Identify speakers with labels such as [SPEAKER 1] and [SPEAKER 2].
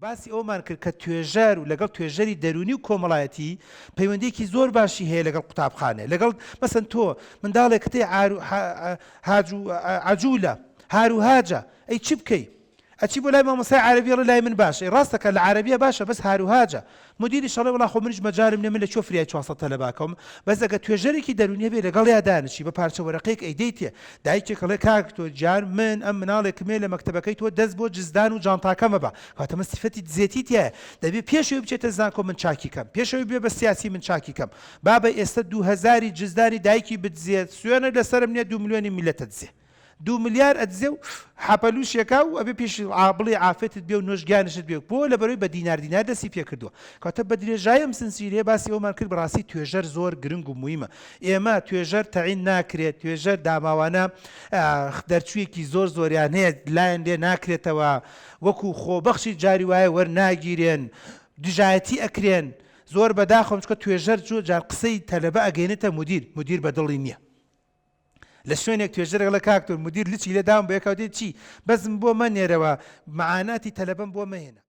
[SPEAKER 1] باسی ئەومان کرد کە توێژەر و لەگەڵ توێژەری دەرونی و کۆمەڵایەتی پەیوەندیەکی زۆر باشی هەیە لەگەڵ قوتابخانە لەگەڵ مەسەن تۆ منداڵێک کتێ عجوولە هاروهاجە ئەی چی بکەی ئەچی بۆ لای مامۆستای عەرەبی ئەڵێ لای من باشە ڕاستەکە لە عەرەبیە باشە بەس هاروهاجە مدیری شەڵێ وەڵا خۆ منیش مەجالم نییە من لە چۆ فریای 400 تەلەباکەم بەس ئەگە توێژەرێکی دەرونیە بێ لەگەڵ یا دانیشی بە پارچە وەرەقەیەک ئەیدەیتێ دایکێک ئەڵێ کاک تۆ گیان من ئەم مناڵێکمێ لە مەکتەبەکەی تۆ دەست بۆ جزدان و جانتاکەمە بە کاتەمە سیفەتی دزێتی تایە دەبێت پێشەوەی بچێتە زانکۆ من چاکی کەم پێشەوەی بێ بە سیاسی من چاکی کەم بابە ئێستا 2000 جزدانی دایکی بدزێت سوێنە لەسرم نییە 2 ملیۆنی میلەتە دزێ 2 ملیار ئەدزێ و حەپەلووشێکا و ئەبێ پێش بڵێ عافێتت بێ و نۆژگیانشت بێ بۆ لەبەرەوەی بە دینار دەستی پێ کردووە کاتە بە درێژایەم سنسیرێ باسی ئەومان کرد بەڕاستی توێژەر زۆر گرنگ و مویمە ئێمە توێژەر تەعین ناکرێت توێژەر داماوانە دەرچوویەکی زۆریان هەیە لایەن لێ ناکرێتەوە وەکو خۆبەخشی جاری وایە وەرناگیرێن دژایەتی ئەکرێن زۆر بەداخەم چکە توێژەر جار قسەی تەلەبە ئەگەێنێتە مدیر بەدڵی نییە لە شوێنێک توێژەرێک لە کاکتۆر مدیر لچی لێدام بە یەکاوتێت چی بەزم بۆ مەنێرەوە معاناتی تەلەبەم بۆ مەهێنە